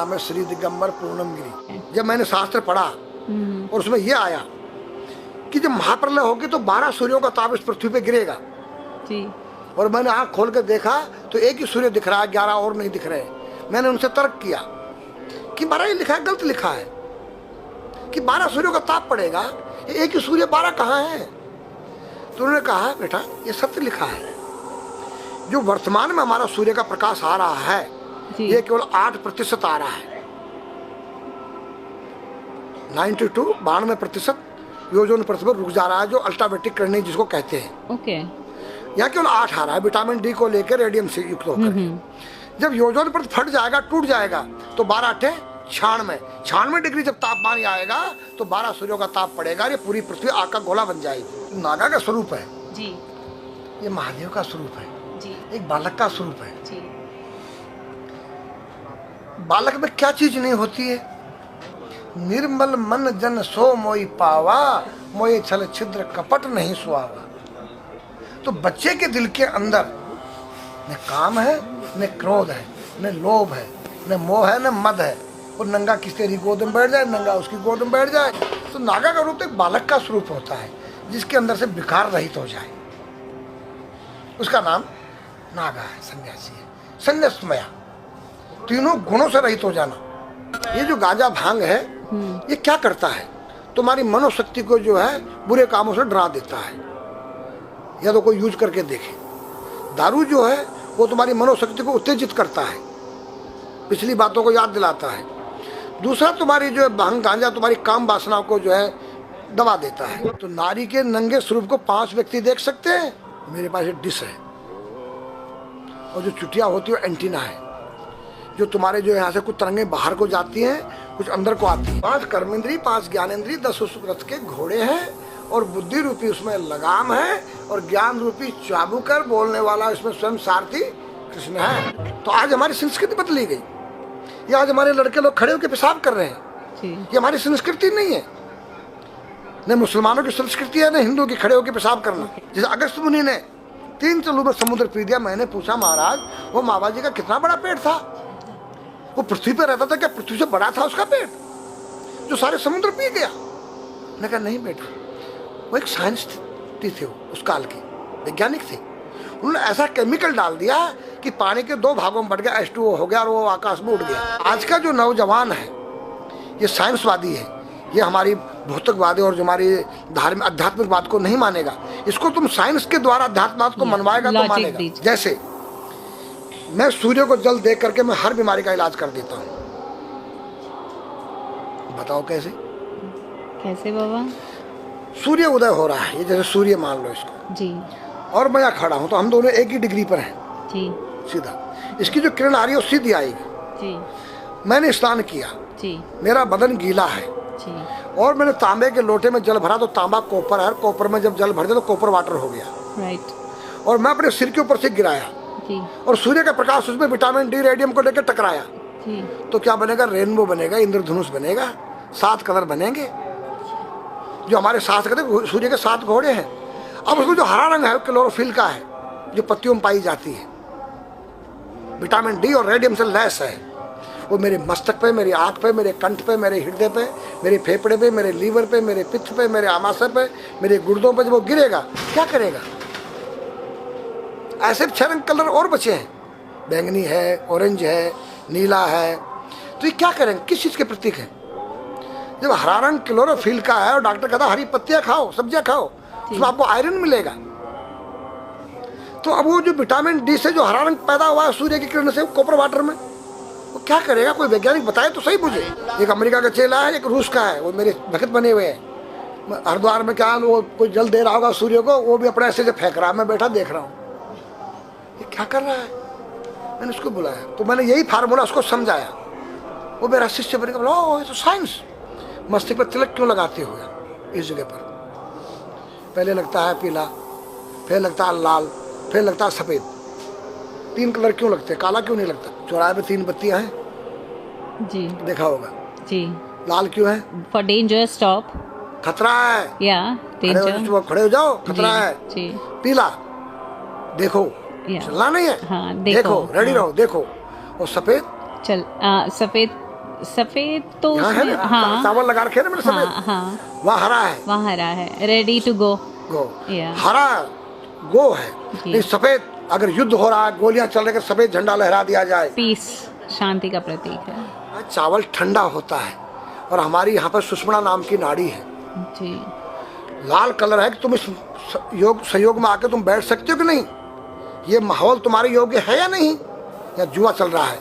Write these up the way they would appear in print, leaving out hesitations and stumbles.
नाम है श्री दिगंबर पूर्णम गिरी। जब मैंने शास्त्र पढ़ा और उसमें यह आया कि जब महाप्रलय होगी तो 12 सूर्यों का ताप इस पृथ्वी पे गिरेगा जी। और मैंने आंख खोल कर देखा तो एक ही सूर्य दिख रहा है, 11 और नहीं दिख रहे। मैंने उनसे तर्क किया कि 12 ही लिखा है, गलत लिखा है कि 12 सूर्यों का ताप पड़ेगा, एक ही सूर्य 12 कहाँ है? तो उन्होंने कहा बेटा ये सत्य लिखा है, जो वर्तमान में हमारा सूर्य का प्रकाश आ रहा है ये केवल 8% आ रहा है। 92% योजन प्रतिशत रुक जा रहा है, जो अल्ट्रावेटिक करने जिसको कहते हैं। ओके। यहाँ केवल 8 आ रहा है विटामिन डी को लेकर, रेडियम से युक्त होकर। जब योजन पर फट जाएगा, टूट जाएगा तो 12 96 डिग्री जब तापमान आएगा तो 12 सूर्यों का ताप पड़ेगा। ये पूरी पृथ्वी आग का गोला बन जाएगी। नागा का स्वरूप है जी, ये महादेव का स्वरूप है जी, एक बालक का स्वरूप है जी। बालक में क्या चीज नहीं होती है? निर्मल मन जन सो मोई पावा, मोए छल छिद्र कपट नहीं सुहावा। तो बच्चे के दिल के अंदर न काम है, न क्रोध है, न लोभ है, न मोह है, न मद है। और नंगा किस तेरी गोद में बैठ जाए, नंगा उसकी गोद में बैठ जाए। तो नागा का रूप एक बालक का स्वरूप होता है जिसके अंदर से विकार रहित हो जाए, उसका नाम नागा है, सन्यासी है, संन्यासमया, तीनों गुणों से रहित हो जाना। ये जो गांजा भांग है ये क्या करता है? तुम्हारी मनोशक्ति को जो है बुरे कामों से डरा देता है, या तो कोई यूज करके देखे। दारू जो है वो तुम्हारी मनोशक्ति को उत्तेजित करता है, पिछली बातों को याद दिलाता है। दूसरा तुम्हारी जो है भांग गांजा तुम्हारी काम वासनाओं को जो है दबा देता है। तो नारी के नंगे स्वरूप को 5 व्यक्ति देख सकते हैं। मेरे पास एक डिश है और जो चुटिया होती है एंटीना है, जो तुम्हारे जो यहाँ से कुछ तरंगें बाहर को जाती हैं, कुछ अंदर को आती है। 5 कर्मेंद्री, 5 ज्ञानेंद्री, 10 रथ के घोड़े हैं और बुद्धि रूपी उसमें लगाम है और ज्ञान रूपी चाबुकर बोलने वाला इसमें स्वयं सारथी कृष्ण है। तो आज हमारी संस्कृति बदली गई। ये आज हमारे लड़के लोग खड़े होकर पेशाब कर रहे हैं, ये हमारी संस्कृति नहीं है। न मुसलमानों की संस्कृति है, न हिंदू की खड़े होकर पेशाब करना। जैसे अगस्त मुनि ने 3 चलू में समुद्र पी दिया। मैंने पूछा महाराज वो मावा जी का कितना बड़ा पेट था? वो पृथ्वी पर रहता था क्या? पृथ्वी से बड़ा था उसका पेट जो सारे समुद्र पी गया? मैंने कहा नहीं बेटा, वो एक साइंटिस्ट थे, उस काल के वैज्ञानिक थे। उन्होंने ऐसा केमिकल डाल दिया कि पानी के 2 भागों में बढ़ गया, H2O हो गया और वो आकाश में उड़ गया। आज का जो नौजवान है ये साइंसवादी है, ये हमारी भौतिकवादी और जो हमारी धार्मिक आध्यात्मिकवाद को नहीं मानेगा। इसको तुम साइंस के द्वारा अध्यात्मवाद को मनवाएगा तो मानेगा। जैसे मैं सूर्य को जल देख करके मैं हर बीमारी का इलाज कर देता हूँ। बताओ कैसे? कैसे बाबा? सूर्य उदय हो रहा है, ये जैसे सूर्य मान लो इसको जी, और मैं यहाँ खड़ा हूँ तो हम दोनों एक ही डिग्री पर हैं जी, सीधा। इसकी जो किरण आ रही है वो सीधी आएगी। जी, मैंने स्नान किया, जी, मेरा बदन गीला है जी, और मैंने तांबे के लोटे में जल भरा तो तांबा कॉपर है, कॉपर में जब जल भर दिया तो कॉपर वाटर हो गया। राइट। और मैं अपने सिर के ऊपर से गिराया जी, और सूर्य का प्रकाश उसमें विटामिन डी रेडियम को लेकर टकराया जी, तो क्या बनेगा? रेनबो बनेगा, इंद्रधनुष बनेगा, 7 कलर बनेंगे। जो हमारे 7 कहते सूर्य के 7 घोड़े हैं। अब उसमें जो हरा रंग है क्लोरोफिल का है, जो पत्तियों में पाई जाती है, विटामिन डी और रेडियम से लैस है। वो मेरे मस्तक पे, मेरी आँख पे, मेरे कंठ पे, मेरे हृदय पे, मेरे फेफड़े पे, मेरे लीवर पे, मेरे पित्त पे, मेरे आमाशय पे, मेरे गुर्दों पे जब वो गिरेगा क्या करेगा? ऐसे 6 रंग कलर और बचे हैं, बैंगनी है, ऑरेंज है, नीला है। तो ये क्या करेंगे? किस चीज़ के प्रतीक है? जब हरा रंग क्लोरोफिल का है और डॉक्टर कहता हरी पत्तियां खाओ, सब्जियां खाओ, उसमें आपको आयरन मिलेगा। तो अब वो जो विटामिन डी से जो हरा रंग पैदा हुआ है सूर्य की किरण से कॉपर वाटर में, वो क्या करेगा? कोई वैज्ञानिक बताए तो सही मुझे। एक अमेरिका का चेला है, एक रूस का है, वो मेरे भक्त बने हुए हैं। हरिद्वार में क्या वो कोई जल दे रहा होगा सूर्य को, वो भी अपने ऐसे से फेंक रहा है, मैं बैठा देख रहा हूँ ये क्या कर रहा है। मैंने उसको बुलाया तो मैंने यही फार्मूला उसको समझाया। वो मेरा शिष्य बन गया, बोला ओ ये तो साइंस। मस्तिष्क पर तिलक क्यों लगाते हो इस जगह पर? पहले लगता है पीला, फिर लगता है लाल, फिर लगता है सफेद। 3 कलर क्यों लगते हैं? काला क्यों नहीं लगता? चौराहे पे 3 बत्तियां हैं जी, देखा होगा जी। लाल क्यों है? फॉर डेंजर स्टॉप, खतरा है, या डेंजर, खड़े हो जाओ, खतरा है। जी। पीला देखो, चलना नहीं है, हाँ, देखो, रेडी रहो, देखो। और सफेद चल, सफेद सफेद तो यहाँ है उसमें ना, हाँ चावल लगा रखे हैं ना मैंने हाँ सफेद, हाँ वहाँ हरा है, वहाँ हरा है, रेडी टू गो। गो, या हरा गो है। जी। नहीं सफेद, अगर युद्ध हो रहा है, गोलियां चल रही है, सफेद झंडा लहरा दिया जाए। पीस, शांति का प्रतीक है। चावल ठंडा होता है, और हमारी यहाँ पर सुषुम्ना नाम की नाड़ी है, जी लाल कलर है कि तुम इस योग संयोग में आके तुम बैठ सकते हो कि नहीं, ये माहौल तुम्हारे योग्य है या नहीं, या जुआ चल रहा है,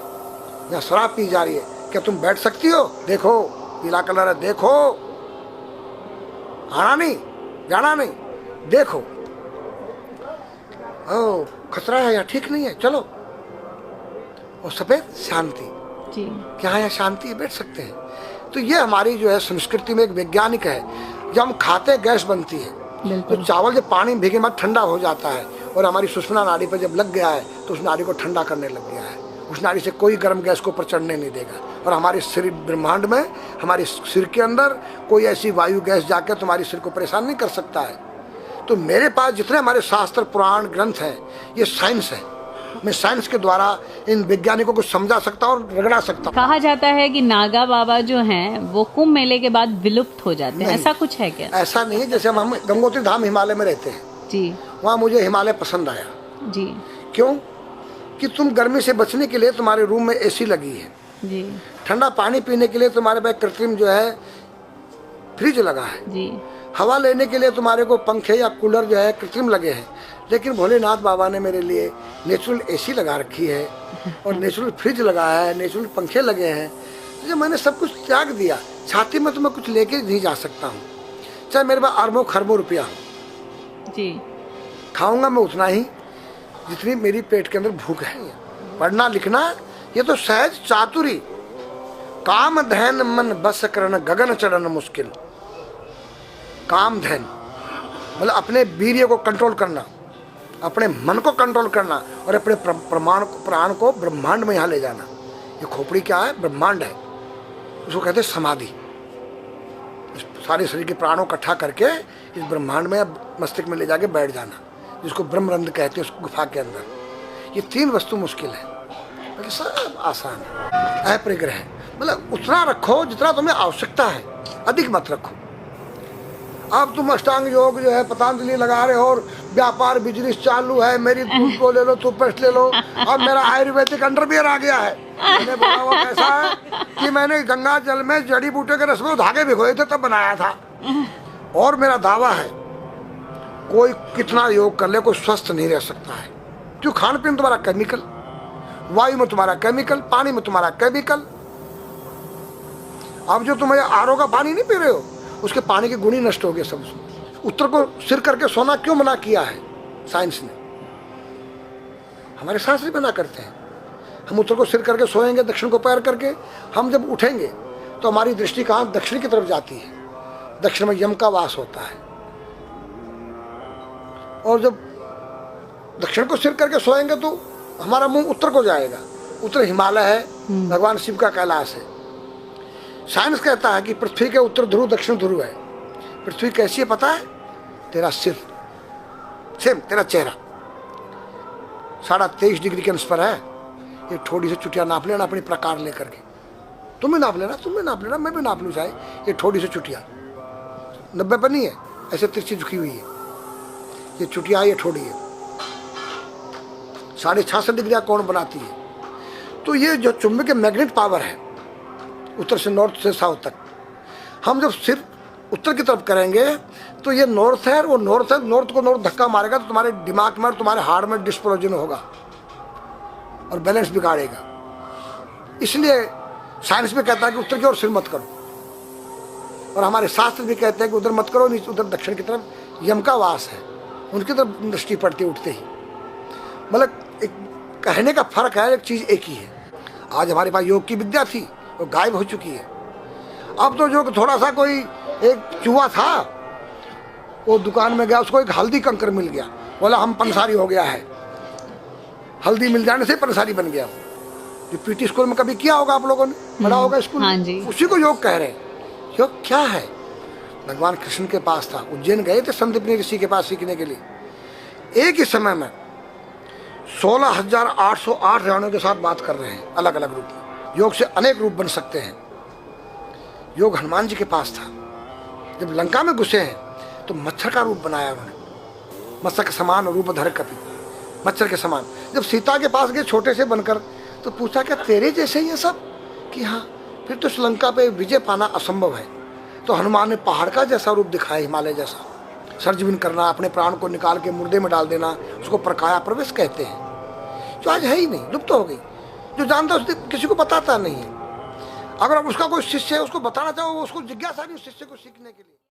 या शराब पी जा रही है, क्या तुम बैठ सकती हो? देखो पीला कलर है, देखो, आना नहीं जाना नहीं, देखो, ओ खतरा है या ठीक नहीं है, चलो। और सफेद शांति, जी क्या यहाँ शांति है, बैठ सकते हैं। तो ये हमारी जो है संस्कृति में एक वैज्ञानिक है। जब हम खाते हैं गैस बनती है, तो बिल्कुल। चावल जब पानी में भीगे बाद ठंडा हो जाता है, और हमारी सुषुम्ना नाड़ी पर जब लग गया है तो उस नाड़ी को ठंडा करने लग गया है, उस नाड़ी से कोई गर्म गैस को ऊपर चढ़ने नहीं देगा। और हमारे शरीर ब्रह्मांड में, हमारे सिर के अंदर कोई ऐसी वायु गैस जाकर तुम्हारे सिर को परेशान नहीं कर सकता है। तो मेरे पास जितने हमारे शास्त्र पुराण ग्रंथ हैं, ये साइंस है। मैं साइंस के द्वारा इन वैज्ञानिकों को समझा सकता हूँ और रगड़ा सकता हूँ। कहा जाता है कि नागा बाबा जो हैं वो कुंभ मेले के बाद विलुप्त हो जाते हैं, ऐसा कुछ है क्या? ऐसा नहीं है। जैसे हम गंगोत्री धाम हिमालय में रहते हैं, जी वहाँ मुझे हिमालय पसंद आया। जी क्यों? कि तुम गर्मी से बचने के लिए तुम्हारे रूम में एसी लगी है, जी ठंडा पानी पीने के लिए तुम्हारे पास कृत्रिम जो है फ्रिज लगा है, जी हवा लेने के लिए तुम्हारे को पंखे या कूलर जो है कृत्रिम लगे हैं। लेकिन भोलेनाथ बाबा ने मेरे लिए नेचुरल एसी लगा रखी है, और नेचुरल फ्रिज लगाया है, नेचुरल पंखे लगे हैं। तो जब मैंने सब कुछ त्याग दिया, छाती में तो मैं कुछ लेके नहीं जा सकता हूँ, चाहे मेरे पास अरबों खरबों रुपया हो, जी खाऊंगा मैं उतना ही जितनी मेरी पेट के अंदर भूख है। पढ़ना लिखना ये तो सहज चातुरी, काम धैन मन बस करन गगन चढ़न मुश्किल। काम धैन मतलब अपने वीर्य को कंट्रोल करना, अपने मन को कंट्रोल करना, और अपने प्राण को ब्रह्मांड में यहाँ ले जाना। ये खोपड़ी क्या है? ब्रह्मांड है, उसको कहते हैं समाधि। इस सारे शरीर के प्राणों को इकट्ठा करके इस ब्रह्मांड में मस्तिष्क में ले जाके बैठ जाना, जिसको ब्रह्मरंध्र कहते हैं, उस गुफा के अंदर। ये तीन वस्तु मुश्किल है, बाकी सब आसान है। अपरिग्रह मतलब उतना रखो जितना तुम्हें आवश्यकता है, अधिक मत रखो। अब तुम अष्टांग योग जो है पतंजलि लगा रहे हो, और व्यापार बिजनेस चालू है, मेरी दूध को ले लो, टूथपेस्ट ले लो। अब मेरा आयुर्वेदिक अंडरवियर आ गया है। मैंने बोला वो कैसा है कि मैंने गंगा जल में जड़ी बूटे के रस में धागे भिगोए थे तब बनाया था। और मेरा दावा है कोई कितना योग कर ले, कोई स्वस्थ नहीं रह सकता है। क्यों? खान पीन तुम्हारा केमिकल, वायु में तुम्हारा केमिकल, पानी में तुम्हारा केमिकल। अब जो तुम आरओ का पानी नहीं पी रहे हो, उसके पानी के गुण ही नष्ट हो गए सब। उत्तर को सिर करके सोना क्यों मना किया है साइंस ने? हमारे शास्त्र मना करते हैं। हम उत्तर को सिर करके सोएंगे, दक्षिण को पैर करके। हम जब उठेंगे तो हमारी दृष्टि कहाँ? दक्षिण की तरफ जाती है। दक्षिण में यम का वास होता है। और जब दक्षिण को सिर करके सोएंगे तो हमारा मुंह उत्तर को जाएगा। उत्तर हिमालय है, भगवान शिव का कैलाश है। साइंस कहता है कि पृथ्वी के उत्तर ध्रुव दक्षिण ध्रुव है। पृथ्वी कैसी है पता है? तेरा सिर, सेम तेरा चेहरा 23.5 डिग्री के अंश पर है। ये थोड़ी सी चुटिया नाप लेना अपनी प्रकार लेकर के, तुम भी नाप लेना, तुम भी नाप लेना, मैं भी नाप लूँ चाहे। ये थोड़ी सी चुटिया 90 पर नहीं है, ऐसे तिरछी झुकी हुई है। ये चुटिया ये ठोड़ी है, 66.5 डिग्री का कोण बनाती है। तो ये जो चुंबकीय मैग्नेट पावर है उत्तर से नॉर्थ से साउथ तक, हम जब सिर उत्तर की तरफ करेंगे तो ये नॉर्थ है, वो नॉर्थ है, नॉर्थ को नॉर्थ धक्का मारेगा तो तुम्हारे दिमाग में और तुम्हारे हार्ट में डिस्प्रोजन होगा और बैलेंस बिगाड़ेगा। इसलिए साइंस भी कहता है कि उत्तर की ओर सिर मत करो, और हमारे शास्त्र भी कहते हैं कि उधर मत करो, नीचे उधर दक्षिण की तरफ यम का वास है, उनकी तरफ दृष्टि पड़ती उठते ही। मतलब एक कहने का फर्क है, एक चीज़ एक ही है। आज हमारे पास योग की विद्या थी, वो गायब हो चुकी है। अब तो जो थोड़ा सा कोई एक चूहा था, वो दुकान में गया, उसको एक हल्दी कंकर मिल गया, बोला हम पंसारी हो गया है। हल्दी मिल जाने से पंसारी बन गया। जो पीटी स्कूल में कभी किया होगा आप लोगों ने, पढ़ा होगा स्कूल हाँ में, जी। उसी को योग कह रहे हैं। योग क्या है? भगवान कृष्ण के पास था, उज्जैन गए थे संदीपनी ऋषि के पास सीखने के लिए। एक ही समय में 16,808 रानियों के साथ बात कर रहे हैं, अलग अलग रूप में। योग से अनेक रूप बन सकते हैं। योग हनुमान जी के पास था। जब लंका में घुसे हैं तो मच्छर का रूप बनाया उन्होंने, मत्स्य के समान रूप धर कपि, मच्छर के समान। जब सीता के पास गए छोटे से बनकर तो पूछा क्या तेरे जैसे ही है सब? कि हाँ। फिर तो श्रीलंका पे विजय पाना असंभव है। तो हनुमान ने पहाड़ का जैसा रूप दिखाया, हिमालय जैसा। सर्जविन करना, अपने प्राण को निकाल के मुर्दे में डाल देना, उसको प्रकाया प्रवेश कहते हैं, जो आज है ही नहीं, लुप्त हो गई। जो जानता है किसी को बताता नहीं है। अगर अब उसका कोई शिष्य है उसको बताना चाहो, उसको जिज्ञासा नहीं उस शिष्य को सीखने के लिए।